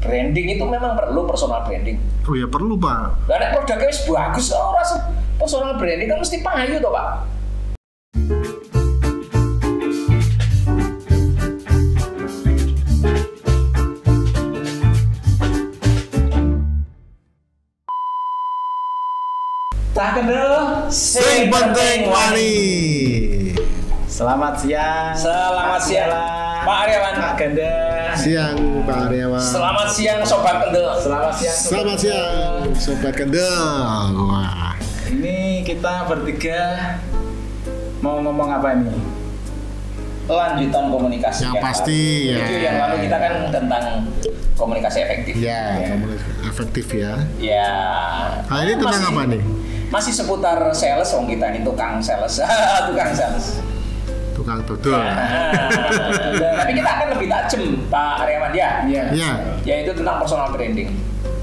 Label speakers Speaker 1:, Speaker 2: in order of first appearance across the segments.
Speaker 1: Branding itu memang perlu, personal branding.
Speaker 2: Oh ya perlu Pak.
Speaker 1: Lah nek produknya wis bagus, ora personal branding kan mesti payu toh Pak. Tak kendel,
Speaker 2: Sing penting wani.
Speaker 3: Selamat siang.
Speaker 1: Selamat siang, Pak Aryawan.
Speaker 3: Pak Ganda.
Speaker 2: Siang Pak Aryawan.
Speaker 1: Selamat siang Sobat Kendel.
Speaker 3: Selamat siang.
Speaker 2: Selamat siang Sobat Kendel. Wah.
Speaker 3: Ini kita bertiga mau ngomong apa ini?
Speaker 1: Lanjutan komunikasi
Speaker 2: Yang pasti
Speaker 1: lalu.
Speaker 2: ya.
Speaker 1: Video yang lalu kita kan tentang komunikasi efektif.
Speaker 2: Ya, komunikasi efektif ya.
Speaker 1: Ya.
Speaker 2: Nah ini tentang
Speaker 1: Masih-
Speaker 2: apa nih?
Speaker 1: Masih seputar sales, wong kita ini tukang sales. Tukang sales.
Speaker 2: Tukang dodol.
Speaker 1: Tapi kita akan lebih tajam Pak Aryawan ya.
Speaker 3: Iya.
Speaker 2: Iya.
Speaker 1: Yaitu tentang personal branding.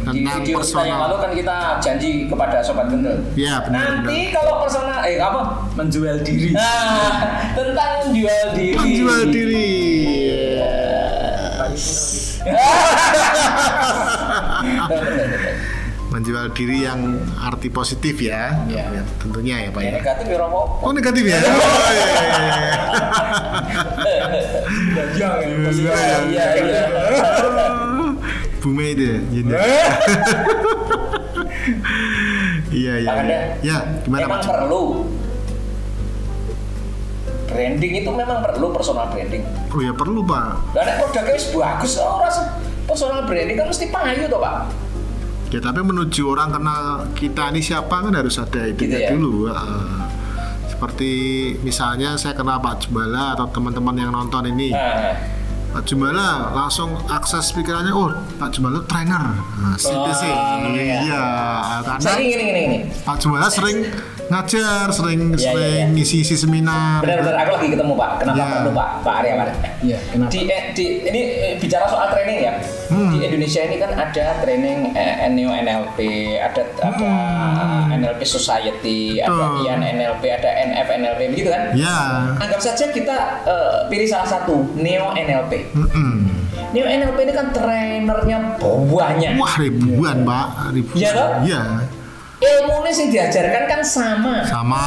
Speaker 1: Di
Speaker 2: Tentang
Speaker 1: video kita yang
Speaker 2: personal.
Speaker 1: lalu kan kita janji kepada Sobat Kendel.
Speaker 2: Iya benar.
Speaker 1: Nanti kalau personal apa?
Speaker 3: Menjual diri.
Speaker 1: Nah, tentang menjual diri.
Speaker 2: Menjual diri. Menjual diri yang arti positif ya.
Speaker 3: Iya.
Speaker 2: Ya, tentunya ya Pak
Speaker 1: Ya,
Speaker 2: ya.
Speaker 1: negatif ya apa?
Speaker 2: Oh negatif ya? Oh iya iya iya.
Speaker 1: Iya, iya.
Speaker 2: Bume itu ya. Gini. Iya iya.
Speaker 1: Pak Ganda,
Speaker 2: Ya gimana
Speaker 1: memang
Speaker 2: Pak?
Speaker 1: perlu. Branding itu memang perlu, personal branding.
Speaker 2: Oh ya perlu Pak.
Speaker 1: Lah nek produknya wis bagus, ora personal branding kan mesti payu toh, Pak.
Speaker 2: Ya tapi menuju orang kenal kita ini siapa kan harus ada ide
Speaker 1: Gitu ya?
Speaker 2: dulu. Seperti misalnya saya kenal Pak Jumbala atau teman-teman yang nonton ini.
Speaker 1: Nah,
Speaker 2: Pak Jumbala langsung akses pikirannya, oh Pak Jumbala trainer, CTC. Iya, karena
Speaker 1: saya ini.
Speaker 2: Pak Jumbala sering ngajar, sering
Speaker 1: Iya.
Speaker 2: ngisi seminar.
Speaker 1: Benar-benar aku lagi ketemu Pak. Kenapa
Speaker 2: Ya.
Speaker 1: perlu Pak Aryawan?
Speaker 3: Iya, kenapa?
Speaker 1: Ini bicara soal training ya. Di Indonesia ini kan ada training Neo NLP, ada NLP Society, ada
Speaker 2: Betul.
Speaker 1: IAN NLP, ada NF NLP, begitu kan?
Speaker 2: Ya.
Speaker 1: Anggap saja kita pilih salah satu, Neo NLP. Neo NLP ini kan trainernya banyak.
Speaker 2: Wah ribuan Pak, ribuan.
Speaker 1: Iya toh?
Speaker 2: Iya.
Speaker 1: Ilmunya yang diajarkan kan sama.
Speaker 2: Sama.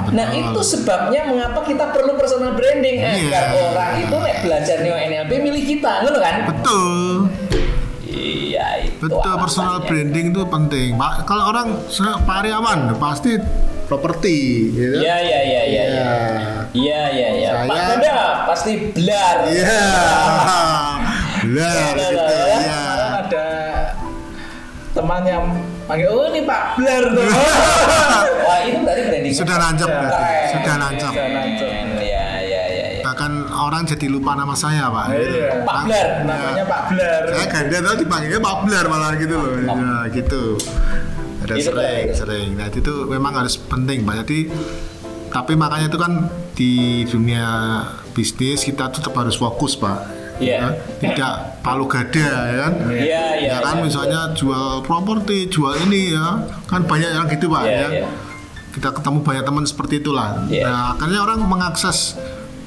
Speaker 2: Betul.
Speaker 1: Nah itu sebabnya mengapa kita perlu personal branding agar
Speaker 2: Iya.
Speaker 1: orang itu nek belajar Neo NLP milih kita, ngono kan?
Speaker 2: Betul.
Speaker 1: Iya itu.
Speaker 2: Betul, personal
Speaker 1: alasannya.
Speaker 2: branding itu penting. Pak, kalau orang Pak Aryawan pasti properti, gitu.
Speaker 1: Iya.
Speaker 2: Saya-
Speaker 1: Pak Ganda pasti blar.
Speaker 2: Iya. Benar, gitu.
Speaker 1: ya.
Speaker 2: Iya.
Speaker 3: Ada teman yang panggil, oh ini Pak Blar tuh.
Speaker 1: Wah itu berarti branding.
Speaker 2: Sudah nancep berarti.
Speaker 1: Keren.
Speaker 2: Sudah nancep.
Speaker 1: Iya.
Speaker 2: Bahkan orang jadi lupa nama saya, Pak.
Speaker 3: Iya.
Speaker 1: Pak Blar.
Speaker 3: Namanya Pak Blar.
Speaker 2: Saya Ganda tuh dipanggilnya Pak Blar malah gitu loh. Ya, gitu. Ada
Speaker 1: Itu
Speaker 2: sering. Nah, itu memang harus penting, Pak. Jadi tapi makanya itu kan di dunia bisnis kita tetap harus fokus, Pak.
Speaker 1: Iya.
Speaker 2: Ya, tidak palu gada ya kan.
Speaker 1: Iya.
Speaker 2: Ya kan misalnya jual properti, jual ini ya. Kan banyak yang gitu, Pak
Speaker 1: Iya,
Speaker 2: ya.
Speaker 1: iya.
Speaker 2: Kita ketemu banyak teman seperti itulah.
Speaker 1: Iya.
Speaker 2: Nah, akhirnya orang mengakses,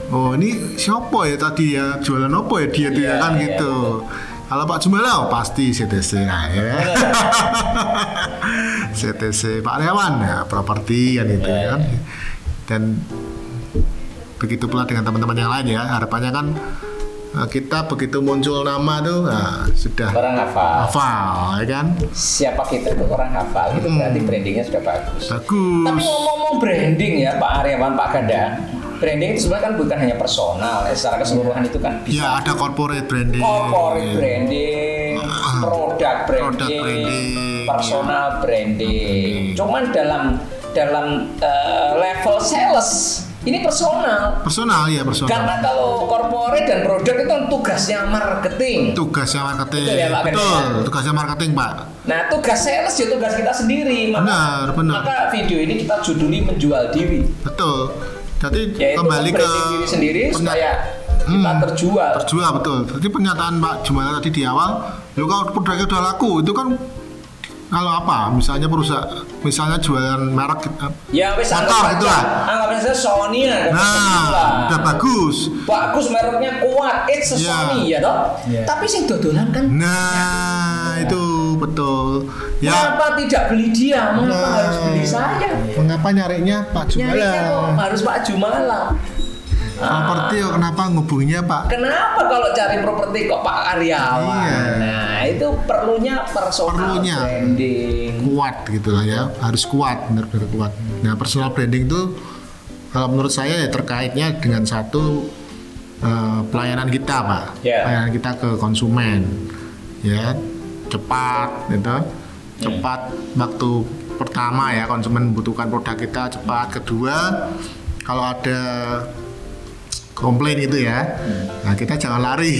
Speaker 2: oh ini siapa ya tadi ya, jualan apa ya dia tuh ya
Speaker 1: Iya,
Speaker 2: kan
Speaker 1: iya,
Speaker 2: gitu. Kalau Pak Jumbala oh, pasti CTC nah, ya. CTC Pak Aryawan ya properti kan itu ya kan. Dan begitu pula dengan teman-teman yang lain ya. Harapannya kan kita begitu muncul nama tuh sudah
Speaker 1: Orang hafal.
Speaker 2: hafal ya kan.
Speaker 1: Siapa kita itu orang hafal. Itu berarti brandingnya sudah bagus.
Speaker 2: Bagus.
Speaker 1: Tapi ngomong-ngomong branding ya Pak Aryawan, Pak Ganda. Branding itu sebenarnya kan bukan hanya personal, secara keseluruhan itu kan bisa.
Speaker 2: Ya ada corporate branding.
Speaker 1: Corporate branding, product branding,
Speaker 2: branding,
Speaker 1: personal branding. Cuman dalam level sales ini personal.
Speaker 2: Personal ya personal.
Speaker 1: Karena kalau corporate dan produk itu kan tugasnya marketing.
Speaker 2: Tugasnya marketing.
Speaker 1: Betul ya, Pak Ganda?
Speaker 2: Betul, tugasnya marketing, Pak.
Speaker 1: Nah, tugas sales ya tugas kita sendiri.
Speaker 2: Benar.
Speaker 1: Maka video ini kita juduli menjual diri.
Speaker 2: Betul. Jadi
Speaker 1: Yaitu
Speaker 2: kembali ke
Speaker 1: membranding diri sendiri supaya kita terjual.
Speaker 2: Terjual betul. Jadi pernyataan Pak Jumbala tadi di awal, lo kalau produknya udah laku itu kan kalau apa? Misalnya misalnya jualan merek
Speaker 1: Ya wis
Speaker 2: motor itulah.
Speaker 1: Anggap aja Sony ya.
Speaker 2: Nah, udah bagus.
Speaker 1: Bagus mereknya kuat, it's a Sony ya toh. Tapi sing dodolan kan.
Speaker 2: Nah, itu betul. Ya.
Speaker 1: Mengapa tidak beli dia? Mengapa harus beli saya?
Speaker 2: Mengapa nyarinya Pak Jumala?
Speaker 1: Nyarinya kok harus Pak Jumala.
Speaker 2: Properti kenapa ngubunginya Pak?
Speaker 1: Kenapa kalau cari properti kok Pak Karyawan?
Speaker 2: Iya.
Speaker 1: Nah, itu perlunya personal branding.
Speaker 2: Kuat gitu lah ya, harus kuat, benar-benar kuat. Nah, personal branding itu kalau menurut saya ya terkaitnya dengan satu pelayanan kita Pak. Pelayanan kita ke konsumen. Ya, cepat gitu. Cepat waktu pertama ya konsumen membutuhkan produk kita cepat. Kedua, kalau ada komplain itu ya, nah kita jangan lari.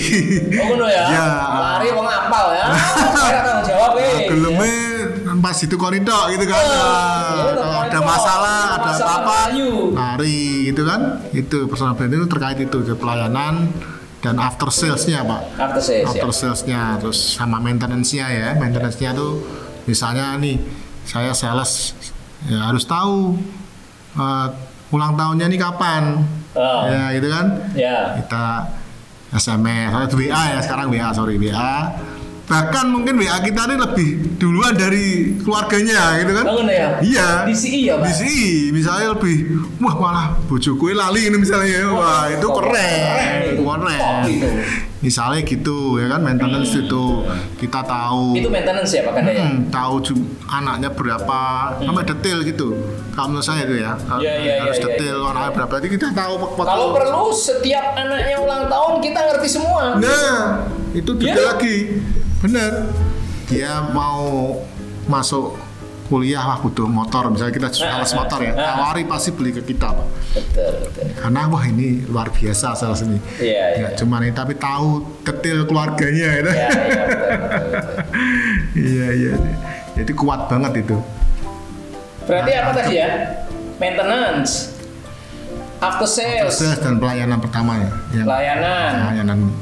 Speaker 1: Oh bener ya?
Speaker 2: Ya.
Speaker 1: Lari wong apal ya. Saya tanggung jawab
Speaker 2: Geleme pas itu koridor gitu kan. Kalau ada masalah, ada apa-apa, lari gitu kan. Itu personal branding itu terkait itu ke pelayanan dan after salesnya Pak. After salesnya terus sama maintenance-nya ya. Maintenance-nya tuh misalnya nih saya sales ya harus tahu ulang tahunnya nih kapan. Ya gitu kan. Kita SMS atau WA ya sekarang WA. Bahkan mungkin WA kita ini lebih duluan dari keluarganya gitu kan. Iya. DCI ya Pak. DCI misalnya lebih malah bojoku lali ini misalnya. Wah, itu keren. Misalnya gitu ya kan, maintenance itu kita tahu.
Speaker 1: Itu maintenance ya Pak Kanda ya?
Speaker 2: Tahu anaknya berapa, sampai detail gitu. Kalau menurut saya itu ya, harus detail anaknya berapa. Jadi kita tahu.
Speaker 1: Kalau perlu setiap anaknya ulang tahun kita ngerti semua.
Speaker 2: Nah, itu detail lagi. Bener. Dia mau masuk kuliah butuh motor, misalnya kita sales motor ya, tawari pasti beli ke kita Pak.
Speaker 1: Betul.
Speaker 2: Karena wah ini luar biasa sales ini. Nggak cuma ini tapi tahu detail keluarganya itu. Iya. Jadi kuat banget itu.
Speaker 1: Berarti apa tadi ya? Maintenance, after sales
Speaker 2: dan pelayanan pertama ya.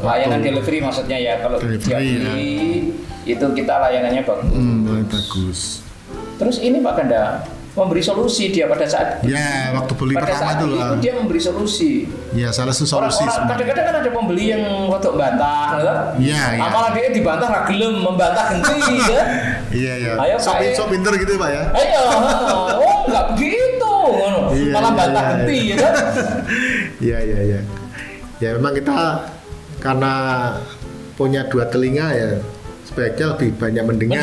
Speaker 1: Layanan delivery maksudnya ya. Kalau delivery itu kita layanannya
Speaker 2: bagus.
Speaker 1: Terus ini Pak Kanda memberi solusi dia pada saat
Speaker 2: waktu beli pertama itu
Speaker 1: dia memberi solusi.
Speaker 2: Ya salah satu solusi.
Speaker 1: Kadang-kadang kan ada pembeli yang waktu bantah,
Speaker 2: Iya.
Speaker 1: Malah dia dibantah ragilem membantah genti ya.
Speaker 2: Iya. Ayo so pinter gitu Pak ya.
Speaker 1: Ayo, nggak begitu, malah bantah genti ya.
Speaker 2: Iya. Ya memang kita karena punya dua telinga ya. Sebaiknya lebih banyak mendengar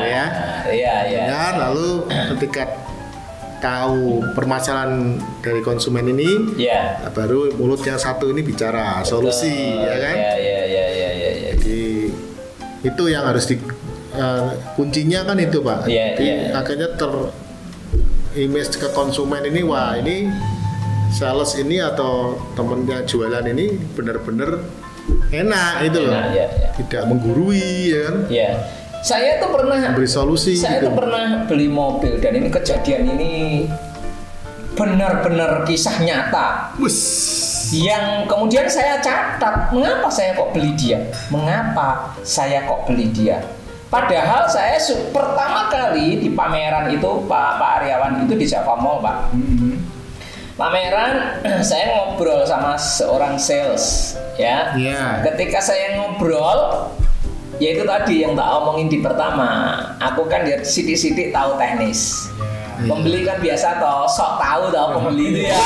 Speaker 2: ya. Iya. Lalu ketika tahu permasalahan dari konsumen ini, baru mulut yang satu ini bicara solusi. Ya kan?
Speaker 1: Iya.
Speaker 2: Jadi itu yang harus kuncinya kan itu Pak. Jadi akhirnya image ke konsumen ini, wah ini sales ini atau temennya jualan ini benar-benar enak itu loh, tidak menggurui ya kan. Saya tuh pernah beri solusi.
Speaker 1: Saya tuh pernah beli mobil dan ini kejadian ini benar-benar kisah nyata. Yang kemudian saya catat, mengapa saya kok beli dia? Padahal saya pertama kali di pameran itu Pak Aryawan itu di Java Mall Pak. Pameran saya ngobrol sama seorang sales ya. Ketika saya ngobrol, yaitu tadi yang tak omongin di pertama, aku kan dia sidik-sidik tahu teknis. Pembeli kan biasa toh sok tahu pembeli itu ya.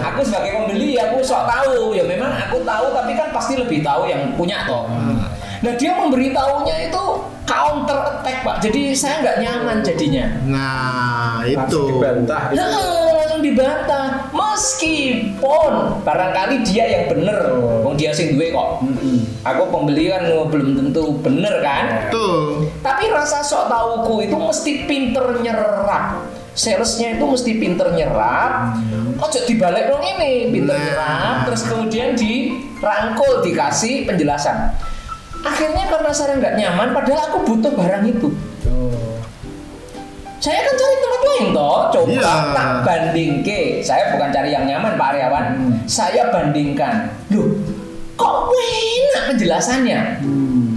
Speaker 1: Aku sebagai pembeli aku sok tahu ya, memang aku tahu tapi kan pasti lebih tahu yang punya toh. Nah dia memberitahunya itu counter attack Pak, jadi saya nggak nyaman jadinya.
Speaker 2: Nah itu
Speaker 1: langsung dibantah meskipun barangkali dia yang bener, dia sing duwe kok. Aku pembeli kan belum tentu bener kan.
Speaker 2: Betul.
Speaker 1: Tapi rasa sok tauku itu mesti pinter nyerap. Salesnya itu mesti pinter nyerap. Ojo dibalik dong ini, pinter nyerap, terus kemudian dirangkul, dikasih penjelasan. Akhirnya karena saya nggak nyaman, padahal aku butuh barang itu. Saya kan cari tempat lain toh, coba tak bandingke. Saya bukan cari yang nyaman Pak Aryawan, saya bandingkan. Loh, kok enak penjelasannya?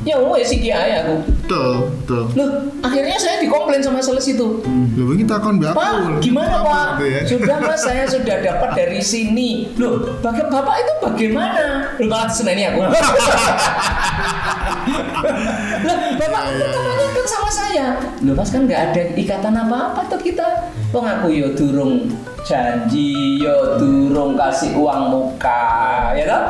Speaker 1: Ya si kiai aku.
Speaker 2: Betul.
Speaker 1: Loh, akhirnya saya dikomplain sama sales itu.
Speaker 2: Loh, kita kan Mbak.
Speaker 1: Pak, gimana Pak?
Speaker 2: Ya?
Speaker 1: Sudah Mas, saya sudah dapat dari sini. Loh, Bapak itu bagaimana? Loh, malah diseneni aku. Loh, Bapak kan sama saya. Loh Mas, kan nggak ada ikatan apa-apa tuh kita. Wong aku yo durung janji, yo durung kasih uang muka, ya toh?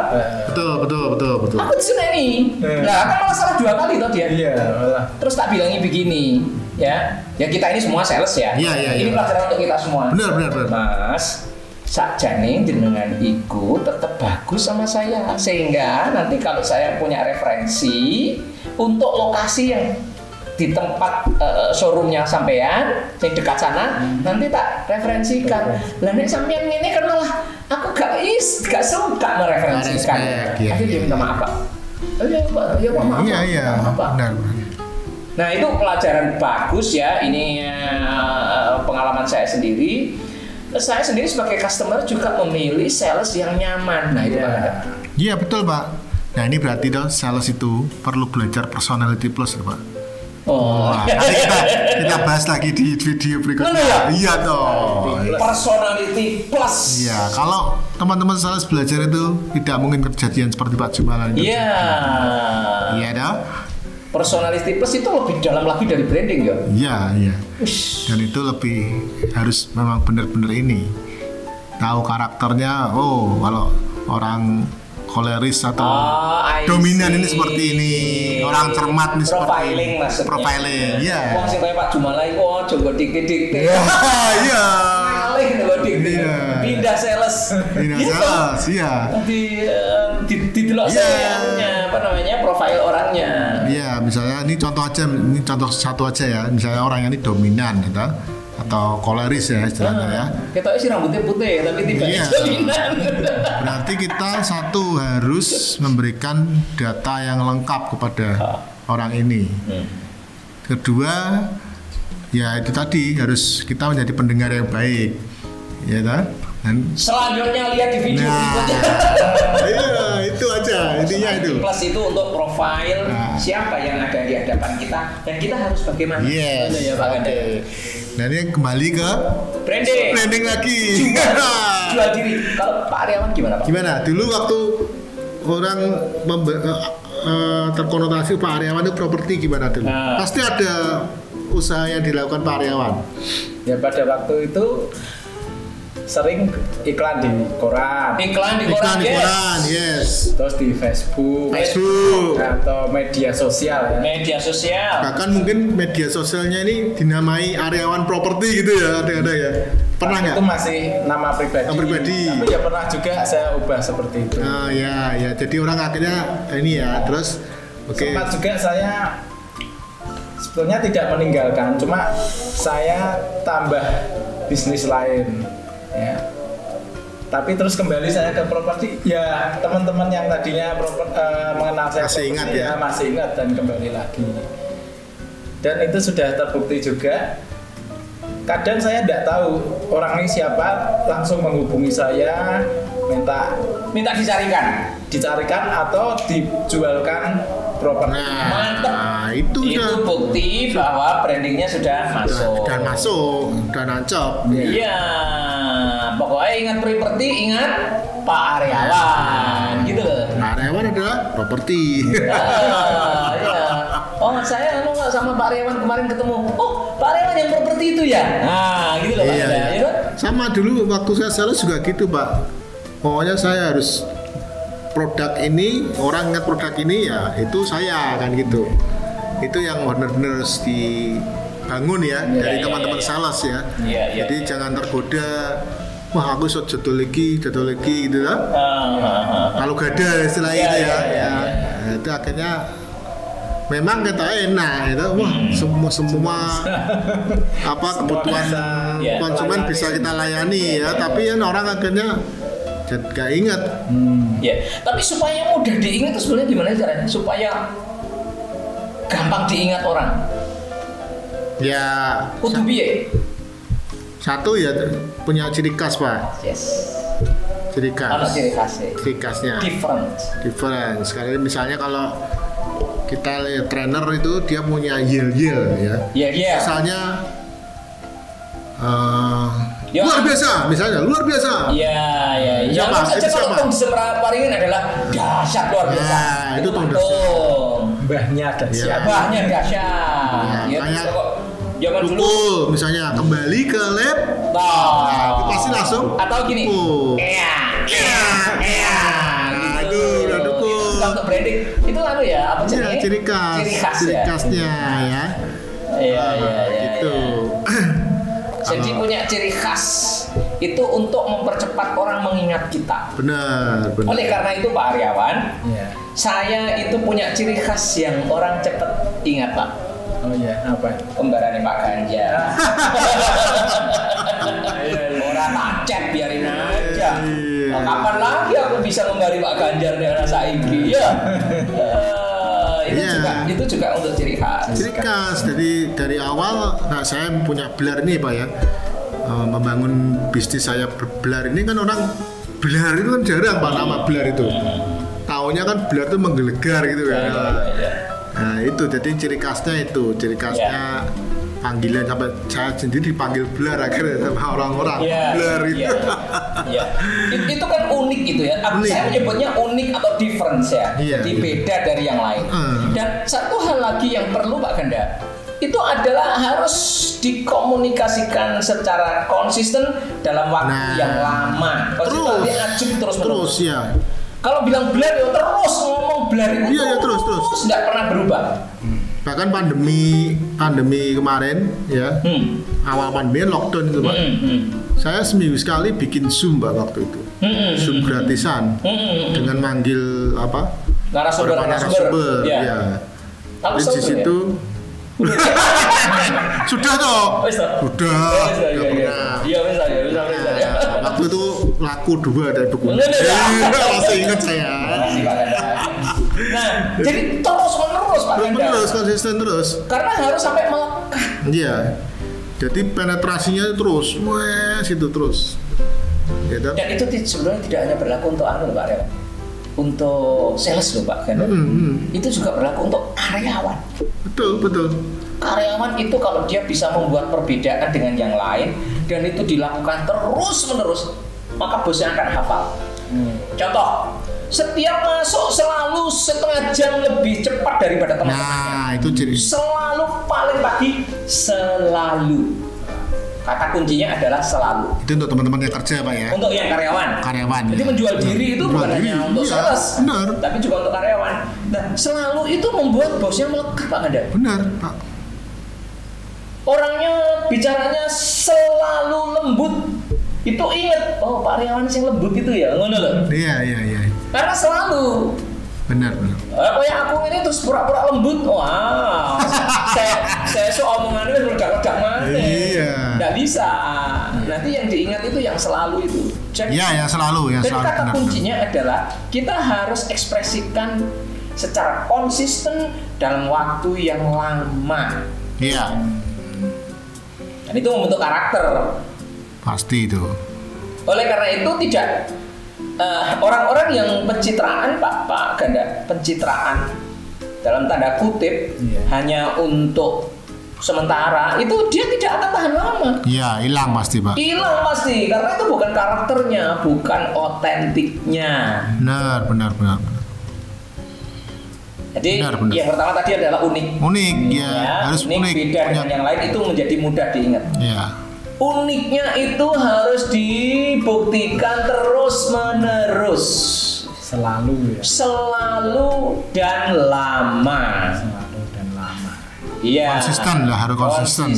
Speaker 2: Betul.
Speaker 1: Aku diseneni. Nah, kan malah salah 2 kali toh dia.
Speaker 3: Iya, malah.
Speaker 1: Terus tak bilangi begini, ya kita ini semua sales ya.
Speaker 2: Iya.
Speaker 1: Ini pelajaran untuk kita semua.
Speaker 2: Benar.
Speaker 1: Mas, sakjane jenengan iku tetap bagus sama saya, sehingga nanti kalau saya punya referensi untuk lokasi yang di tempat showroomnya sampean yang dekat sana, nanti tak referensikan. Lah nek sampean ngene kan malah aku gak suka mereferensikan. Akhirnya dia minta maaf, Pak. Maaf.
Speaker 2: Iya. Benar.
Speaker 1: Nah, itu pelajaran bagus ya. Ini pengalaman saya sendiri. Saya sendiri sebagai customer juga memilih sales yang nyaman. Nah, itu Pak.
Speaker 2: Iya, betul, Pak. Nah, ini berarti dong sales itu perlu belajar personality plus ya, Pak. Kita bahas lagi di video berikutnya. Iya dong.
Speaker 1: Personality plus.
Speaker 2: Iya, kalau teman-teman sales belajar itu tidak mungkin kejadian seperti Pak Jumalan. Iya dong.
Speaker 1: Personality plus itu lebih dalam lagi dari branding ya.
Speaker 2: Iya. Dan itu lebih harus memang benar-benar ini tahu karakternya. Oh, kalau orang koleris atau dominan ini seperti ini, orang cermat ini
Speaker 1: profiling maksudnya.
Speaker 2: Profiling, iya.
Speaker 1: Wong sing kayak Pak Jumalai kok jogo dik-dik.
Speaker 2: Iya.
Speaker 1: Malih lho dik-dik. Pindah sales.
Speaker 2: Iya.
Speaker 1: Didelok sayangnya, apa namanya? Profil orangnya.
Speaker 2: Iya, misalnya ini contoh satu aja ya. Misalnya orangnya ini dominan gitu. Atau koleris ya istilahnya ya.
Speaker 1: Kita sih rambutnya putih tapi tidak dominan.
Speaker 2: Berarti kita satu harus memberikan data yang lengkap kepada orang ini. Kedua, ya itu tadi harus kita menjadi pendengar yang baik, ya kan? Dan
Speaker 1: selanjutnya lihat di video berikutnya.
Speaker 2: Iya, itu aja intinya itu.
Speaker 1: Plus itu untuk profil siapa yang ada di hadapan kita dan kita harus bagaimana.
Speaker 2: Yes.
Speaker 1: Ya, Pak Ganda.
Speaker 2: Dan ini kembali ke branding lagi.
Speaker 1: Jual diri. Kalau Pak Aryawan gimana Pak?
Speaker 2: Gimana? Dulu waktu orang terkonotasi Pak Aryawan itu properti gimana dulu? Pasti ada usaha yang dilakukan Pak Aryawan.
Speaker 3: Ya pada waktu itu sering iklan di koran.
Speaker 1: Iklan di koran,
Speaker 2: yes.
Speaker 3: Terus di Facebook atau media sosial ya.
Speaker 1: Media sosial.
Speaker 2: Bahkan mungkin media sosialnya ini dinamai Aryawan Properti gitu ya, ada ya. Pernah nggak?
Speaker 3: Itu masih nama pribadi. Tapi ya pernah juga saya ubah seperti itu.
Speaker 2: Ya. Jadi orang akhirnya ini ya, terus
Speaker 3: sempat juga saya sebetulnya tidak meninggalkan, cuma saya tambah bisnis lain. Ya. Tapi terus kembali saya ke properti. Ya teman-teman yang tadinya mengenal saya masih ingat dan kembali lagi. Dan itu sudah terbukti juga. Kadang saya tidak tahu orang ini siapa, langsung menghubungi saya, minta dicarikan atau dijualkan properti.
Speaker 1: Mantap.
Speaker 2: Itu
Speaker 1: bukti bahwa brandingnya sudah masuk
Speaker 2: dan nancap.
Speaker 1: Iya. Pokoknya ingat properti, ingat Pak Aryawan, gitu loh.
Speaker 2: Pak Aryawan adalah properti.
Speaker 1: Iya. Oh, saya sama Pak Aryawan kemarin ketemu. Oh, Pak Aryawan yang properti itu ya. Nah, gitu loh Pak. Iya.
Speaker 2: Sama dulu waktu saya sales juga gitu Pak. Pokoknya saya harus produk ini, orang ingat produk ini ya itu saya kan gitu. Itu yang benar-benar harus dibangun ya dari teman-teman sales ya. Jadi jangan tergoda. Wah aku jatuh lagi gitu lah. Kalau gak ada istilah itu ya. Itu akhirnya memang kita enak itu. Wah semua apa kebutuhan konsumen bisa kita layani ya. Tapi kan orang akhirnya gak ingat.
Speaker 1: Ya, tapi supaya mudah diingat itu sebenarnya gimana caranya? Supaya gampang diingat orang.
Speaker 2: Ya.
Speaker 1: Kudu piye?
Speaker 2: Satu ya punya ciri khas Pak.
Speaker 1: Yes.
Speaker 2: Ciri khas.
Speaker 1: Ada ciri khasnya.
Speaker 2: Ciri khasnya.
Speaker 1: Difference.
Speaker 2: Sekali misalnya kalau kita lihat trainer itu dia punya yel ya. Misalnya luar biasa, misalnya luar biasa.
Speaker 1: Iya. Yang saja kalau tong Semrawaringin adalah dahsyat luar biasa.
Speaker 2: Nah, itu tong
Speaker 3: Mbahnya dahsyat.
Speaker 1: Mbahnya dahsyat. Ya, zaman
Speaker 2: dulu misalnya kembali ke lab. Nah, pasti langsung
Speaker 1: atau gini.
Speaker 2: Aduh, udah dukung.
Speaker 1: Untuk branding itu ya apa
Speaker 2: sih? Ciri khasnya ya.
Speaker 1: Iya.
Speaker 2: Gitu.
Speaker 1: Jadi punya ciri khas itu untuk mempercepat orang mengingat kita.
Speaker 2: Benar.
Speaker 1: Oleh karena itu Pak Aryawan, saya itu punya ciri khas yang orang cepat ingat Pak.
Speaker 3: Oh iya, apa?
Speaker 1: Kembarannya Pak Ganjar. Orang macet biarin aja. Kapan lagi aku bisa membari Pak Ganjar dengan saiki ya? Itu juga untuk ciri khas.
Speaker 2: Ciri khas. Jadi dari awal, saya punya Belar ini Pak ya, membangun bisnis saya Belar ini kan orang Belar itu kan jarang Pak nama Belar itu. Taunya kan Belar itu menggelegar gitu kan. Nah itu jadi ciri khasnya panggilan sampai saya sendiri dipanggil Belar akhirnya sama orang-orang Belar itu.
Speaker 1: Itu kan unik gitu ya. Saya menyebutnya unik atau difference ya. Jadi beda dari yang lain. Dan satu hal lagi yang perlu Pak Ganda, itu adalah harus dikomunikasikan secara konsisten dalam waktu yang lama. Terus ya. Kalau bilang Belar ya terus ngomong Belar itu terus tidak pernah berubah.
Speaker 2: Bahkan pandemi kemarin ya, awal pandemi lockdown itu Pak. Saya seminggu sekali bikin Zoom Pak waktu itu. Zoom gratisan dengan manggil narasumber ya. Di situ sudah toh. Sudah.
Speaker 1: Iya bisa.
Speaker 2: Waktu itu laku 2 dari bukunya. Masih ingat saya.
Speaker 1: Nah, jadi terus-menerus Pak Ganda.
Speaker 2: Konsisten terus.
Speaker 1: Karena harus sampai melekat.
Speaker 2: Iya. Jadi penetrasinya terus, situ terus. Gitu.
Speaker 1: Dan itu sebenarnya tidak hanya berlaku untuk Pak Aryawan. Untuk sales loh Pak Ganda. Itu juga berlaku untuk karyawan.
Speaker 2: Betul.
Speaker 1: Karyawan itu kalau dia bisa membuat perbedaan dengan yang lain dan itu dilakukan terus-menerus, maka bosnya akan hafal. Contoh, setiap masuk selalu setengah jam lebih cepat daripada teman-temannya.
Speaker 2: Nah, itu ciri.
Speaker 1: Selalu paling pagi, selalu. Kata kuncinya adalah selalu.
Speaker 2: Itu untuk teman-teman yang kerja Pak ya.
Speaker 1: Untuk yang karyawan.
Speaker 2: Jadi
Speaker 1: menjual diri itu bukan hanya untuk sales, tapi juga untuk karyawan. Nah, selalu itu membuat bosnya melekat Pak Ganda.
Speaker 2: Benar Pak.
Speaker 1: Orangnya bicaranya selalu lembut. Itu ingat, Pak Aryawan sing lembut itu ya, ngono loh.
Speaker 2: Iya.
Speaker 1: Karena selalu.
Speaker 2: Benar.
Speaker 1: Kayak aku ini terus pura-pura lembut. Wah. saya omongannya meledak-ledak mana.
Speaker 2: Iya.
Speaker 1: Nggak bisa. Nanti yang diingat itu yang selalu itu.
Speaker 2: Iya, yang selalu.
Speaker 1: Jadi kata kuncinya adalah kita harus ekspresikan secara konsisten dalam waktu yang lama.
Speaker 2: Iya.
Speaker 1: Dan itu membentuk karakter.
Speaker 2: Pasti itu.
Speaker 1: Oleh karena itu tidak orang-orang yang pencitraan Pak Ganda, pencitraan dalam tanda kutip hanya untuk sementara, itu dia tidak akan tahan lama.
Speaker 2: Iya, hilang pasti Pak.
Speaker 1: Hilang pasti, karena itu bukan karakternya, bukan otentiknya.
Speaker 2: Benar.
Speaker 1: Jadi yang pertama tadi adalah unik.
Speaker 2: Harus unik.
Speaker 1: Beda dengan yang lain itu menjadi mudah diingat.
Speaker 2: Iya.
Speaker 1: Uniknya itu harus dibuktikan terus-menerus. Selalu dan lama. Iya.
Speaker 2: Konsisten lah, harus konsisten.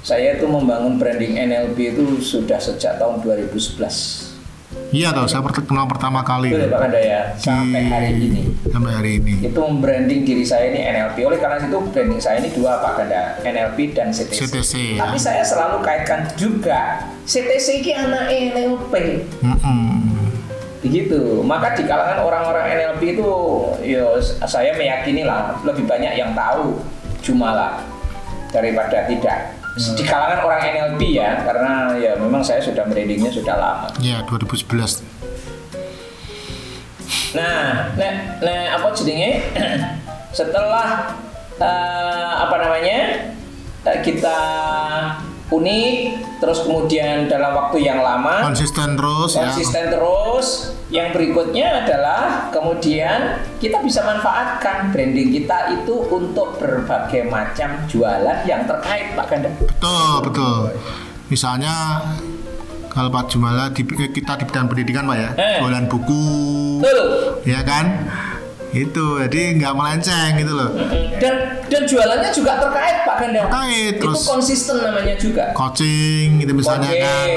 Speaker 1: Saya itu membangun branding NLP itu sudah sejak tahun 2011.
Speaker 2: Iya toh, saya kenal pertama kali.
Speaker 1: Betul Pak Ganda ya, sampai hari ini. Itu membranding diri saya ini NLP. Oleh karena itu branding saya ini 2 Pak Ganda, NLP dan CTC. Tapi saya selalu kaitkan juga CTC ini anak NLP. Begitu. Maka di kalangan orang-orang NLP itu, saya meyakini lah lebih banyak yang tahu Jumala daripada tidak. Di kalangan orang NLP ya, karena ya memang saya sudah brandingnya sudah lama.
Speaker 2: Ya, 2011.
Speaker 1: Nah, apa jenenge? Setelah kita unik, terus kemudian dalam waktu yang lama konsisten terus. Yang berikutnya adalah kemudian kita bisa manfaatkan branding kita itu untuk berbagai macam jualan yang terkait, Pak Ganda.
Speaker 2: Betul. Misalnya kalau Pak Jumala kita di bidang pendidikan, Pak ya, jualan buku, ya kan? Itu jadi nggak melenceng gitu loh.
Speaker 1: Dan jualannya juga terkait, Pak Ganda.
Speaker 2: Terkait,
Speaker 1: itu konsisten namanya juga.
Speaker 2: Coaching gitu misalnya kan.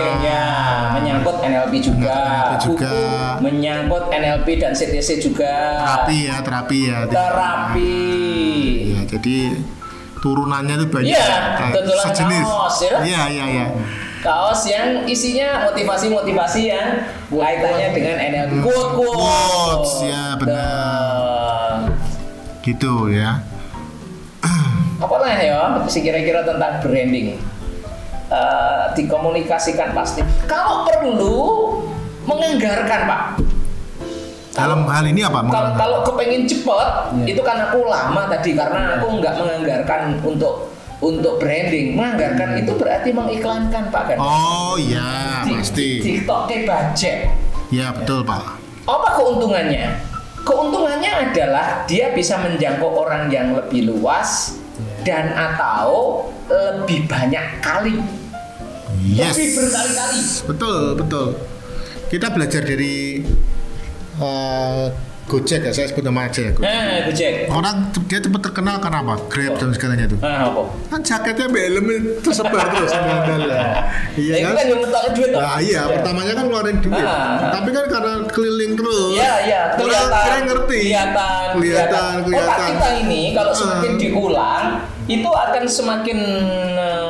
Speaker 1: Menyangkut NLP juga. Buku, menyangkut NLP dan CTC juga.
Speaker 2: Terapi ya. Ya, jadi turunannya tuh banyak.
Speaker 1: Iya, sejenis. Kaos ya.
Speaker 2: Iya.
Speaker 1: Kaos yang isinya motivasi yang kaitannya dengan NLP.
Speaker 2: Quotes, ya benar. Gitu ya.
Speaker 1: Apa lah ya, kira-kira tentang branding. Dikomunikasikan pasti. Kalau perlu menganggarkan, Pak.
Speaker 2: Dalam hal ini apa?
Speaker 1: Kalau kepengen cepet, itu kan aku lama tadi karena aku nggak menganggarkan untuk branding. Menganggarkan itu berarti mengiklankan, Pak Ganda.
Speaker 2: Oh iya, pasti.
Speaker 1: TikTok ke budget.
Speaker 2: Ya betul, Pak.
Speaker 1: Apa keuntungannya? Keuntungannya adalah dia bisa menjangkau orang yang lebih luas dan atau lebih banyak kali.
Speaker 2: Yes.
Speaker 1: Lebih berkali-kali.
Speaker 2: Betul. Kita belajar dari Gojek ya, saya sebut nama aja ya.
Speaker 1: Gojek.
Speaker 2: Orang dia cepat terkenal karena apa? Grab dan segalanya tuh.
Speaker 1: Apa?
Speaker 2: Kan jaketnya helm tersebar terus handal. Iya kan?
Speaker 1: Itu kan nyemutak duit toh.
Speaker 2: Nah, iya, pertamanya kan ngeluarin duit. Tapi kan karena keliling terus.
Speaker 1: Iya,
Speaker 2: kelihatan. Ngerti. Kelihatan.
Speaker 1: Otak kita ini kalau semakin diulang itu akan semakin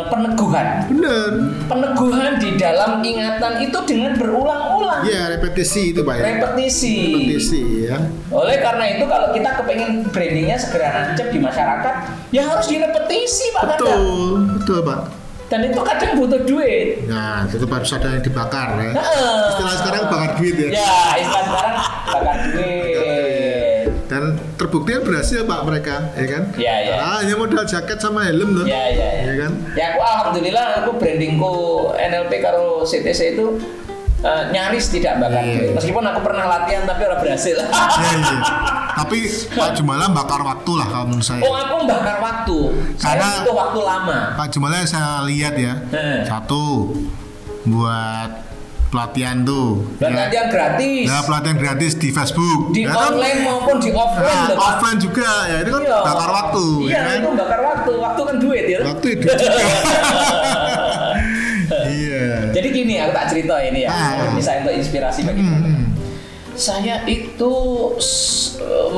Speaker 1: peneguhan.
Speaker 2: Bener.
Speaker 1: Peneguhan di dalam ingatan itu dengan berulang-ulang.
Speaker 2: Iya, repetisi itu, Pak.
Speaker 1: Repetisi
Speaker 2: ya.
Speaker 1: Oleh karena itu kalau kita kepengen brandingnya segera nancep di masyarakat, ya harus direpetisi, Pak.
Speaker 2: Betul, Pak.
Speaker 1: Dan itu kadang butuh duit.
Speaker 2: Nah, itu harus ada yang dibakar ya. Istilah sekarang bakar duit ya.
Speaker 1: Ya, istilah sekarang bakar duit.
Speaker 2: Dan terbukti berhasil, Pak, mereka, ya kan?
Speaker 1: Iya.
Speaker 2: Hanya modal jaket sama helm loh.
Speaker 1: Iya
Speaker 2: kan?
Speaker 1: Ya aku alhamdulillah brandingku NLP karo CTC itu nyaris tidak bakar duit. Meskipun aku pernah latihan tapi udah berhasil. Iya.
Speaker 2: Tapi Pak Jumala bakar waktu lah kalau menurut saya.
Speaker 1: Aku bakar waktu. Karena itu waktu lama.
Speaker 2: Pak Jumala saya lihat ya. Satu buat pelatihan tuh.
Speaker 1: Pelatihan gratis.
Speaker 2: Ya, pelatihan gratis di Facebook.
Speaker 1: Di online maupun di offline.
Speaker 2: Offline juga ya, itu kan bakar waktu.
Speaker 1: Iya,
Speaker 2: kan?
Speaker 1: itu bakar waktu. Waktu kan duit ya.
Speaker 2: Waktu itu juga. Iya.
Speaker 1: Jadi gini, aku tak cerita ini ya. Misalnya untuk inspirasi bagi teman-teman. Saya itu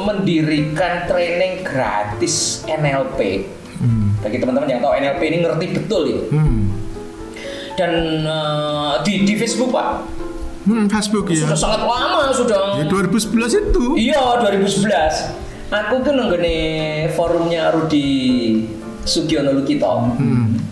Speaker 1: mendirikan training gratis NLP. Bagi teman-teman yang tahu NLP ini ngerti betul ya. Dan di Facebook, Pak.
Speaker 2: Facebook ya.
Speaker 1: Sudah sangat lama sudah.
Speaker 2: Ya 2011 itu.
Speaker 1: Iya, 2011. Aku kan nenggone forumnya Rudi Sugiono Lukito.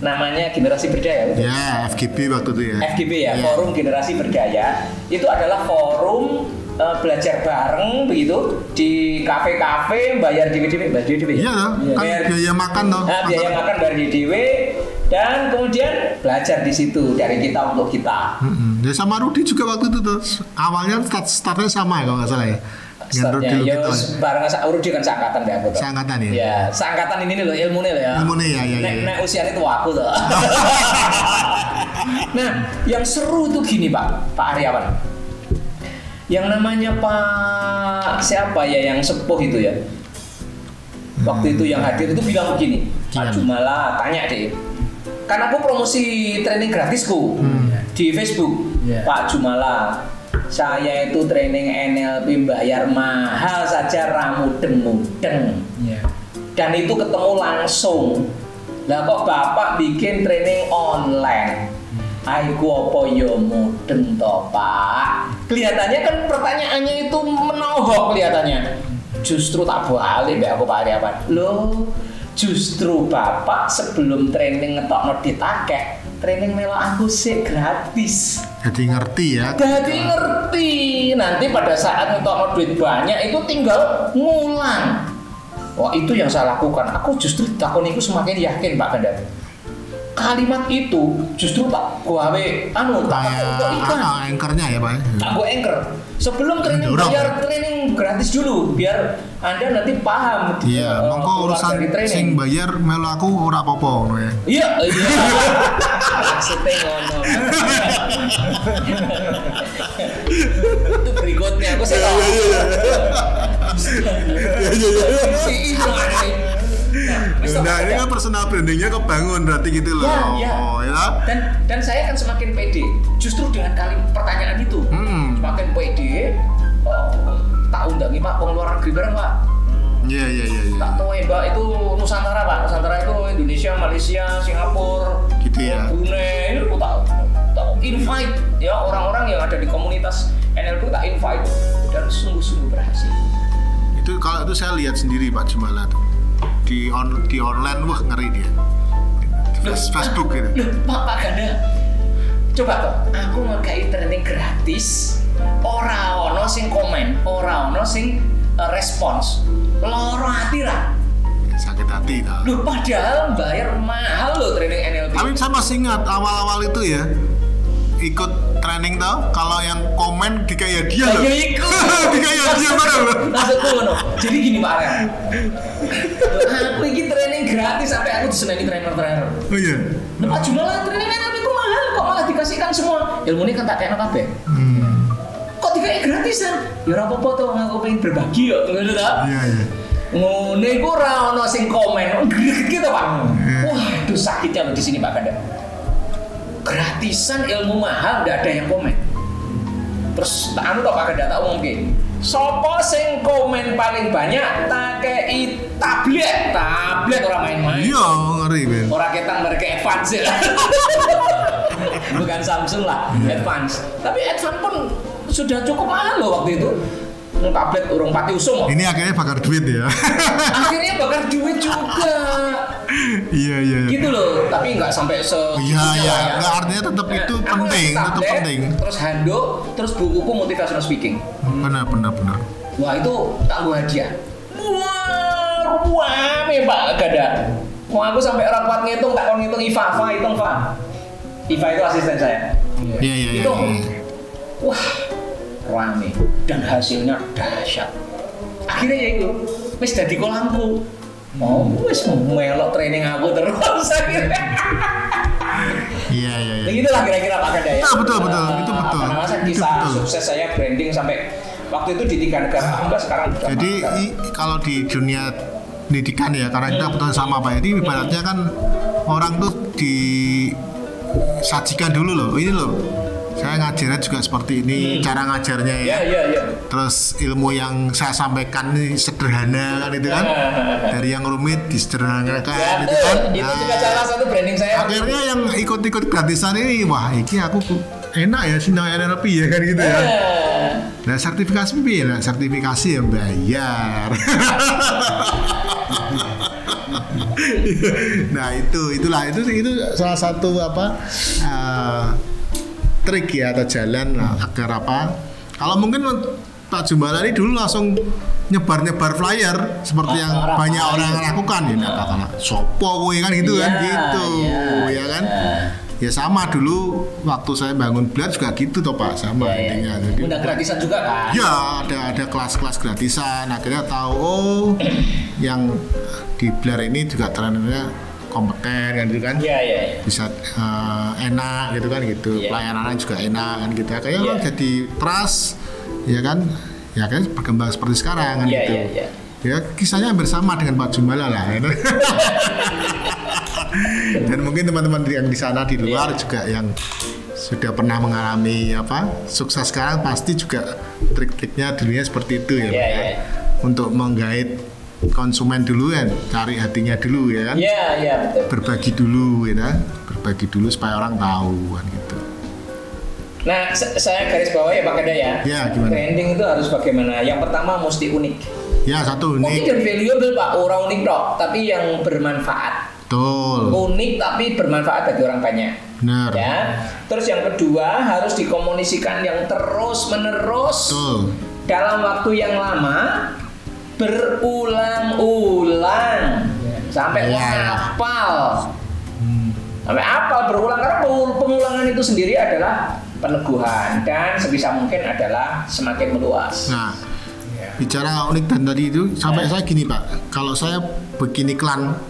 Speaker 1: Namanya Generasi Berdaya. Betul?
Speaker 2: Ya, FGB waktu itu ya.
Speaker 1: FGB ya, Forum Generasi Berdaya. Itu adalah forum belajar bareng begitu di kafe-kafe, bayar DW.
Speaker 2: Iya, kan biaya makan toh.
Speaker 1: Biaya makan bayar DW. Dan kemudian belajar di situ dari kita untuk kita.
Speaker 2: Ya sama Rudi juga waktu itu tuh. Awalnya startnya sama ya kalau nggak salah ya.
Speaker 1: Startnya ya bareng Rudi kan seangkatan deh aku tuh.
Speaker 2: Seangkatan ya.
Speaker 1: Ya, seangkatan ini loh ilmunya loh ya.
Speaker 2: Ilmunya ya.
Speaker 1: Nek usianya itu aku tuh. Nah, yang seru tuh gini Pak Aryawan. Yang namanya Pak siapa ya yang sepuh itu ya. Waktu itu yang hadir itu bilang begini, Pak Jumala tanya deh. Kan aku promosi training gratisku di Facebook. Pak Jumala, saya itu training NLP bayar mahal saja ramudeng-mudeng. Dan itu ketemu langsung. Lah kok Bapak bikin training online? Aiku apa yo mudeng toh Pak? Kelihatannya kan pertanyaannya itu menohok kelihatannya. Justru tak balik mbak aku Pak Aryawan. Loh, justru Bapak sebelum training ngetokno ditakek training melo aku sih gratis.
Speaker 2: Jadi ngerti ya.
Speaker 1: Jadi ngerti. Nanti pada saat ngetokno duit banyak itu tinggal ngulang. Wah, itu yang saya lakukan. Aku justru takon itu semakin yakin Pak Ganda. Kalimat itu justru tak gawe tak pakai untuk iklan.
Speaker 2: Anchornya ya Pak.
Speaker 1: Tak gue anchor. Sebelum training bayar training gratis dulu biar Anda nanti paham.
Speaker 2: Iya, mongko urusan sing bayar melu aku ora apa-apa ngono ya.
Speaker 1: Iya. Maksudnya ngono. Itu berikutnya aku sih tahu.
Speaker 2: Nah, ini kan personal brandingnya kebangun berarti gitu loh.
Speaker 1: Ya. Dan saya kan semakin pede. Justru dengan pertanyaan itu, semakin pede. Tak undangi Pak pengeluaran negeri bareng Pak.
Speaker 2: Iya.
Speaker 1: Tak tahu Mbak itu Nusantara Pak. Nusantara itu Indonesia, Malaysia, Singapura,
Speaker 2: gitu ya.
Speaker 1: Brunei. Itu tak invite ya orang-orang yang ada di komunitas NLP tak invite dan sungguh-sungguh berhasil.
Speaker 2: Itu kalau itu saya lihat sendiri Pak Jumala tuh. Di online wah ngeri dia. Facebook gitu.
Speaker 1: Pak Ganda. Coba toh, aku ngekai training gratis. Ora ono sing komen, ora ono sing respons. Loro hati lah.
Speaker 2: Sakit hati tau.
Speaker 1: Loh, padahal bayar mahal loh training NLP.
Speaker 2: Tapi saya masih ingat awal-awal itu ya. Ikut training tau, kalau yang komen dikaya dia loh. Dikaya dia mana loh.
Speaker 1: Maksudku ngono. Jadi gini Pak Arya. Aku ini training gratis sampai aku diseneni trainer-trainer.
Speaker 2: Oh iya.
Speaker 1: Pak Jumala training NLP itu mahal kok malah dikasihkan semua. Ilmu ini kan tak kena kabeh. Kok dikasih gratisan? Ya ora apa-apa tuh aku pengen berbagi ya, ngono ta?
Speaker 2: Iya.
Speaker 1: Ngono iku ora ono sing komen. Gitu Pak. Wah, itu sakitnya di sini Pak Ganda. Gratisan ilmu mahal nggak ada yang komen. Terus tak Pak Ganda tak umumke. Sopo sing komen paling banyak tak kei tablet orang main-main.
Speaker 2: Iya ngeri Ben.
Speaker 1: Orang ketang mereka advance ya. Bukan Samsung lah, advance. Tapi advance pun sudah cukup mahal loh waktu itu. Tablet urung pati usum.
Speaker 2: Ini akhirnya bakar duit ya.
Speaker 1: Akhirnya bakar duit juga.
Speaker 2: Iya.
Speaker 1: Gitu loh, tapi nggak sampai
Speaker 2: Iya. Nggak artinya tetap itu penting, tetap penting.
Speaker 1: Terus handuk, terus bukuku motivational speaking.
Speaker 2: Benar.
Speaker 1: Wah itu tak gua hadiah. Wah, Pak Ganda. Wah aku sampai orang kuat ngitung, tak kon ngitung Iva hitung Pak. Iva itu asisten saya.
Speaker 2: Iya.
Speaker 1: Itu, wah rame dan hasilnya dahsyat. Akhirnya ya itu, wis dadi kolamku. Mau wis melok training aku terus akhirnya.
Speaker 2: Iya.
Speaker 1: Begitulah kira-kira Pak Ganda ya.
Speaker 2: Betul. Itu betul.
Speaker 1: Masa kisah sukses saya branding sampai waktu itu di 3 negara. Enggak sekarang.
Speaker 2: Jadi kalau di dunia pendidikan ya, karena kita betul sama Pak. Jadi ibaratnya kan orang tuh disajikan dulu loh. Ini loh. Saya ngajarnya juga seperti ini, cara ngajarnya ya.
Speaker 1: Iya.
Speaker 2: Terus ilmu yang saya sampaikan ini sederhana kan itu kan. Dari yang rumit disederhanakan itu kan.
Speaker 1: Itu juga salah satu branding saya.
Speaker 2: Akhirnya yang ikut-ikut gratisan ini, wah ini aku enak ya sinau NLP ya kan gitu ya. Nah sertifikasi piye? Nah sertifikasi yang bayar. Nah itu salah satu trik ya atau jalan agar kalau mungkin Pak Jumala ini dulu langsung nyebar flyer seperti yang banyak orang lakukan ya katakanlah sopo kowe kan gitu kan gitu ya kan ya sama dulu waktu saya bangun Blar juga gitu toh Pak sama intinya. Jadi
Speaker 1: udah gratisan juga kan?
Speaker 2: Ya ada kelas-kelas gratisan akhirnya tahu yang di Blar ini juga trainernya kompeten kan gitu kan, bisa enak gitu kan gitu, pelayanannya juga enak kan gitu, kayak jadi trust ya kan, ya kan berkembang seperti sekarang kan gitu. Ya kisahnya hampir sama dengan Pak Jumala lah. Gitu. Dan mungkin teman-teman yang di sana di luar juga yang sudah pernah mengalami sukses sekarang pasti juga trik-triknya dulunya seperti itu ya, untuk menggait konsumen dulu kan, cari hatinya dulu ya kan.
Speaker 1: Iya betul.
Speaker 2: Berbagi dulu ya, berbagi dulu supaya orang tahu kan gitu.
Speaker 1: Nah, saya garis bawah ya Pak Ganda ya.
Speaker 2: Ya gimana?
Speaker 1: Branding itu harus bagaimana? Yang pertama mesti unik.
Speaker 2: Ya satu unik.
Speaker 1: Unik dan valuable Pak, orang unik dok, tapi yang bermanfaat.
Speaker 2: Betul.
Speaker 1: Unik tapi bermanfaat bagi orang banyak.
Speaker 2: Benar.
Speaker 1: Ya. Terus yang kedua harus dikomunikasikan yang terus menerus dalam waktu yang lama, berulang-ulang sampai hafal. Sampai hafal berulang, karena pengulangan itu sendiri adalah peneguhan dan sebisa mungkin adalah semakin meluas.
Speaker 2: Nah, bicara unik dan tadi itu sampai saya gini Pak, kalau saya bikin iklan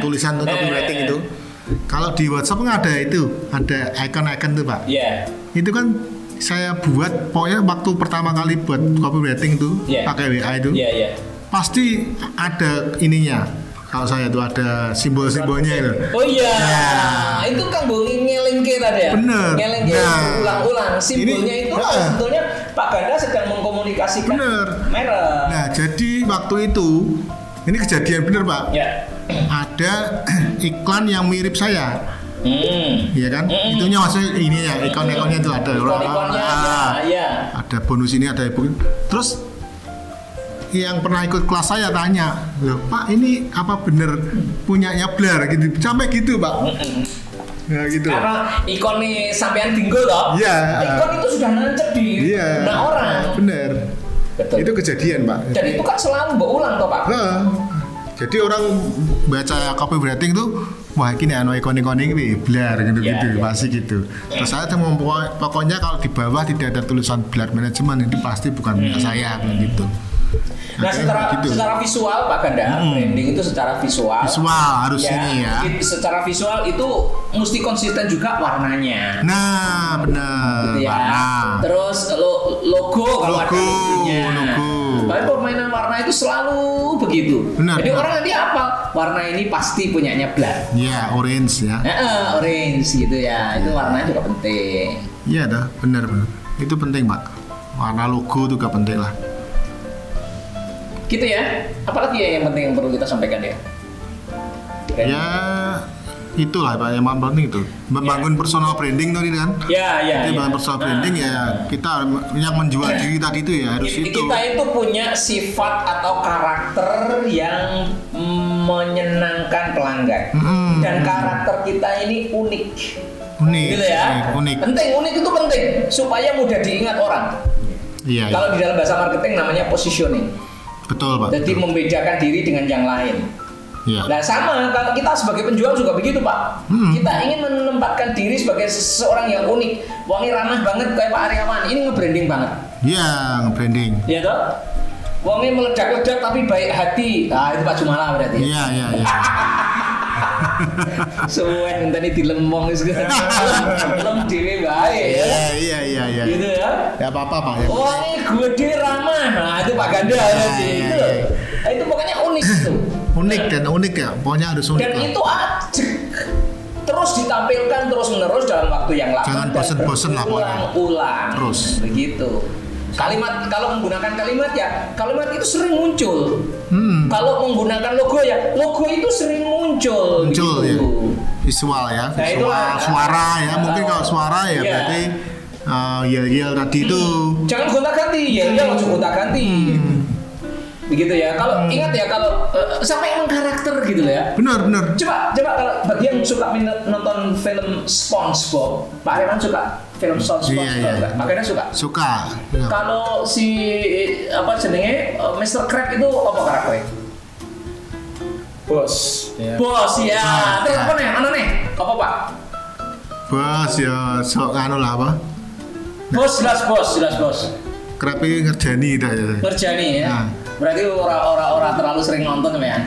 Speaker 2: tulisan untuk copywriting itu, kalau di WhatsApp kan ada icon-icon tuh Pak. Itu kan saya buat, pokoknya waktu pertama kali buat copywriting itu pakai WA itu, pasti ada ininya. Kalau saya tuh ada simbol-simbolnya itu.
Speaker 1: Oh iya, itu kan ngelingke tadi ya.
Speaker 2: Bener.
Speaker 1: Ngelingke ulang-ulang. Simbolnya itu sebetulnya Pak Ganda sedang mengkomunikasikan merek.
Speaker 2: Nah, jadi waktu itu ini kejadian bener Pak. Ada iklan yang mirip saya. Iya kan? Itunya maksudnya ini ya, ikon-ikonnya itu ada. Ada bonus ini, ada ibu. Terus yang pernah ikut kelas saya tanya, loh Pak ini apa bener punyanya Blar gitu, sampai gitu Pak. Ya gitu.
Speaker 1: Karena ikonnya sampean bingo toh. Ikon itu sudah nancep di benak orang.
Speaker 2: Bener. Betul. Itu kejadian Pak.
Speaker 1: Dan itu kan selalu berulang toh Pak.
Speaker 2: Jadi orang baca copywriting tuh, wah ini ikon-ikon ini Blar gitu-gitu, pasti gitu. Terus saya ngomong pokoknya kalau di bawah tidak ada tulisan Blar Management itu pasti bukan punya saya gitu.
Speaker 1: Nah, secara visual Pak Ganda, branding itu secara visual
Speaker 2: harus ini ya.
Speaker 1: Secara visual itu mesti konsisten juga warnanya.
Speaker 2: Nah, benar.
Speaker 1: Gitu ya. Terus logo kalau ada logonya. Tapi permainan warna itu selalu begitu. Jadi orang nanti apa? Warna ini pasti punyanya Blar.
Speaker 2: Iya, orange ya.
Speaker 1: Orange gitu ya. Itu warnanya juga penting.
Speaker 2: Iya dah, benar. Itu penting Pak. Warna logo juga penting lah.
Speaker 1: Gitu ya. Apalagi ya yang penting yang perlu kita sampaikan ya?
Speaker 2: Ya itulah Pak, yang penting itu membangun personal branding tadi kan. Jadi membangun personal branding ya kita yang menjual diri tadi itu ya harus itu.
Speaker 1: Kita itu punya sifat atau karakter yang menyenangkan pelanggan dan karakter kita ini unik gitu ya. Penting, unik itu penting supaya mudah diingat orang. Kalau di dalam bahasa marketing namanya positioning.
Speaker 2: Betul Pak.
Speaker 1: Jadi membedakan diri dengan yang lain. Nah sama, kalau kita sebagai penjual juga begitu Pak. Kita ingin menempatkan diri sebagai seseorang yang unik. Wongnya ramah banget kayak Pak Aryawan. Ini nge-branding banget.
Speaker 2: Iya, nge-branding.
Speaker 1: Iya toh? Wongnya meledak-ledak tapi baik hati. Nah itu Pak Jumala berarti.
Speaker 2: Iya.
Speaker 1: Suwen tadi dilemong segala. Lem dhewe bae ya.
Speaker 2: Iya.
Speaker 1: Gitu ya.
Speaker 2: Ya apa-apa Pak.
Speaker 1: Wongnya gede ramah. Nah itu Pak Ganda berarti. Itu pokoknya unik tuh.
Speaker 2: Unik ya, pokoknya harus unik.
Speaker 1: Dan itu ajek terus ditampilkan terus menerus dalam waktu yang lama.
Speaker 2: Jangan bosen-bosen lah pokoknya.
Speaker 1: Ulang terus begitu. Kalimat, kalau menggunakan kalimat itu sering muncul. Kalau menggunakan logo logo itu sering muncul gitu.
Speaker 2: Ya. Visual ya, suara ya, mungkin kalau suara ya berarti yel-yel tadi itu.
Speaker 1: Jangan gonta-ganti, yel-yel langsung gonta-ganti. Begitu ya. Kalau ingat ya, kalau sampai emang karakter gitu loh ya.
Speaker 2: Benar.
Speaker 1: Coba kalau bagi yang suka nonton film SpongeBob, Pak Aryawan suka film SpongeBob enggak? Makanya suka. Kalau si apa jenenge Mr. Krab itu apa karakternya?
Speaker 3: Bos
Speaker 1: ya. Terus apa nih? Apa Pak?
Speaker 2: Bos ya, sok anu lah apa?
Speaker 1: Bos.
Speaker 2: Krab ini ngerjani
Speaker 1: ya. Nah. Berarti orang terlalu sering nonton ya.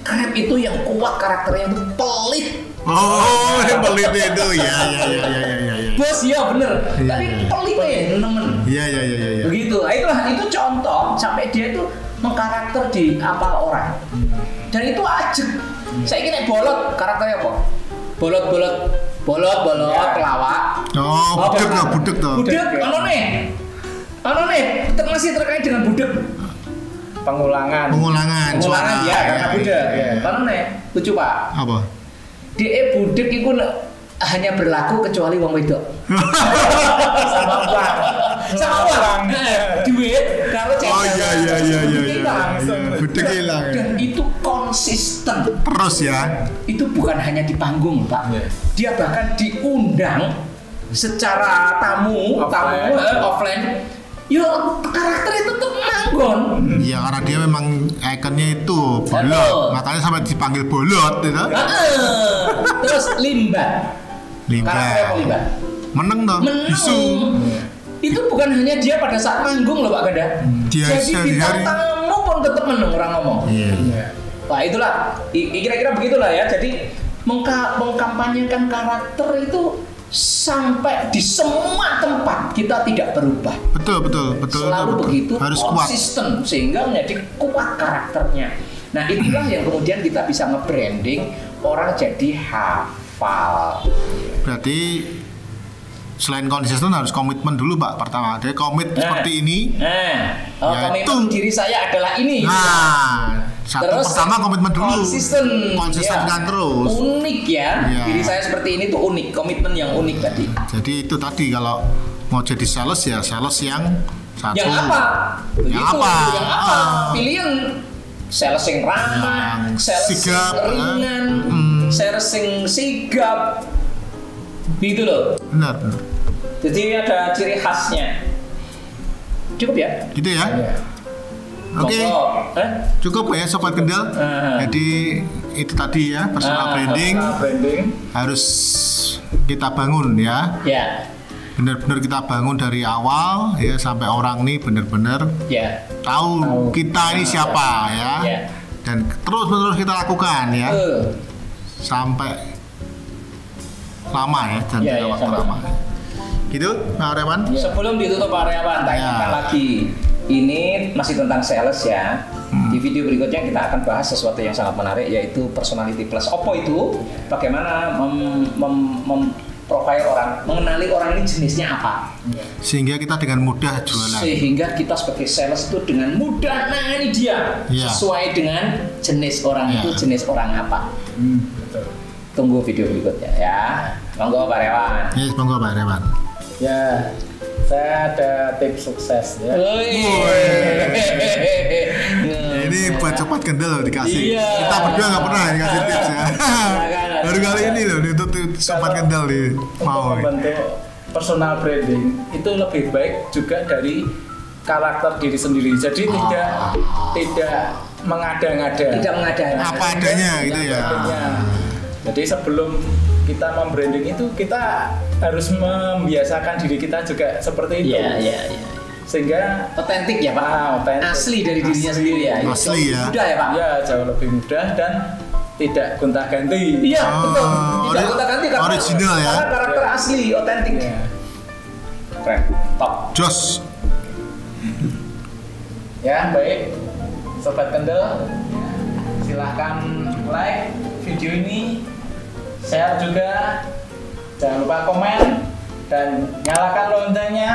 Speaker 1: Krab itu yang kuat karakternya itu pelit.
Speaker 2: Oh, yang pelit itu ya.
Speaker 1: Bos ya bener. Tapi pelit ya temen.
Speaker 2: Iya.
Speaker 1: Begitu. Itu contoh sampai dia itu mengkarakter di apal orang. Dan itu ajek. Saya kira bolot karakternya apa? Bolot, pelawak.
Speaker 2: Oh, budek toh.
Speaker 1: Budek, ano nih, masih terkait dengan budek.
Speaker 3: Pengulangan
Speaker 1: Ya, karena budek. Ano nih, lucu Pak.
Speaker 2: Apa?
Speaker 1: Dia budek itu hanya berlaku kecuali wong wedok.
Speaker 3: Sama uang.
Speaker 1: Sama uang. Duit kalau cewek.
Speaker 2: Oh iya. Budek hilang.
Speaker 1: Dan itu konsisten.
Speaker 2: Terus ya.
Speaker 1: Itu bukan hanya di panggung, Pak. Dia bahkan diundang secara tamu offline. Yo, karakter itu tuh manggon.
Speaker 2: Iya, karena dia memang ikonnya itu bolot. Makanya sampai dipanggil bolot gitu.
Speaker 1: Terus limbat. Karakternya apa limbat?
Speaker 2: Meneng dong. Bisu.
Speaker 1: Itu bukan hanya dia pada saat manggung loh Pak Gada. Jadi bintang tamu pun tetap meneng orang ngomong.
Speaker 2: Iya.
Speaker 1: Nah itulah, kira-kira begitulah ya. Jadi mengkampanyekan karakter itu sampai di semua tempat kita tidak berubah.
Speaker 2: Betul.
Speaker 1: Selalu begitu,
Speaker 2: harus kuat.
Speaker 1: konsisten sehingga menjadi kuat karakternya. Nah itulah yang kemudian kita bisa nge-branding orang jadi hafal.
Speaker 2: Berarti selain konsisten harus komitmen dulu Pak. Pertama dia komit seperti ini.
Speaker 1: Komitmen diri saya adalah ini.
Speaker 2: Satu pertama komitmen dulu.
Speaker 1: Konsisten
Speaker 2: kan terus.
Speaker 1: Unik ya. Diri saya seperti ini tuh unik. Komitmen yang unik tadi.
Speaker 2: Jadi itu tadi kalau mau jadi sales ya sales yang satu.
Speaker 1: Yang apa?
Speaker 2: Yang apa?
Speaker 1: Pilihan sales yang ramah, sales
Speaker 2: sigap,
Speaker 1: ringan, sales yang sigap. Gitu loh.
Speaker 2: Benar.
Speaker 1: Jadi ada ciri khasnya. Cukup ya?
Speaker 2: Gitu ya. Oke. Cukup ya Sobat Kendal. Jadi itu tadi ya personal branding harus kita bangun ya. Benar-benar kita bangun dari awal ya sampai orang nih benar-benar tahu kita ini siapa ya. Dan terus-menerus kita lakukan ya. Sampai lama ya dan waktu lama. Gitu Pak Aryawan.
Speaker 1: Sebelum ditutup Pak Aryawan, tanyakan lagi. Ini masih tentang sales ya. Di video berikutnya kita akan bahas sesuatu yang sangat menarik yaitu personality plus. Apa itu? Bagaimana memprofile orang, mengenali orang ini jenisnya apa?
Speaker 2: Sehingga kita dengan mudah jualan.
Speaker 1: Sehingga kita sebagai sales itu dengan mudah nangani dia sesuai dengan jenis orang itu jenis orang apa. Tunggu video berikutnya ya. Monggo Pak Aryawan.
Speaker 2: Yes, monggo Pak Aryawan.
Speaker 3: Ya, saya ada tips sukses ya.
Speaker 2: Ini buat Sobat Kendal loh dikasih. Kita berdua nggak pernah dikasih tips ya. Baru kali ini loh itu Sobat Kendal nih mau.
Speaker 3: Membentuk personal branding itu lebih baik juga dari karakter diri sendiri. Jadi tidak mengada-ngada.
Speaker 1: Tidak mengada-ngada.
Speaker 2: Apa adanya gitu ya.
Speaker 3: Jadi sebelum kita membranding itu kita harus membiasakan diri kita juga seperti itu.
Speaker 1: Iya.
Speaker 3: Sehingga
Speaker 1: otentik ya Pak.
Speaker 3: Otentik.
Speaker 1: Asli dari dirinya sendiri ya.
Speaker 2: Asli ya.
Speaker 1: Mudah ya Pak.
Speaker 3: Ya jauh lebih mudah dan tidak gonta-ganti.
Speaker 1: Iya betul. Tidak gonta-ganti karena
Speaker 2: original ya.
Speaker 1: Karena karakter asli, otentik. Keren. Top.
Speaker 2: Jos.
Speaker 3: Ya baik, Sobat Kendal, silahkan like video ini, share juga, jangan lupa komen dan nyalakan loncengnya,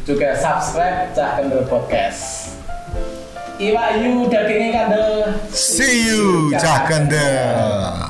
Speaker 3: juga subscribe Cah Kendal Podcast. Iwa Yu dagingnya Kendal.
Speaker 2: See you Cah Kendal.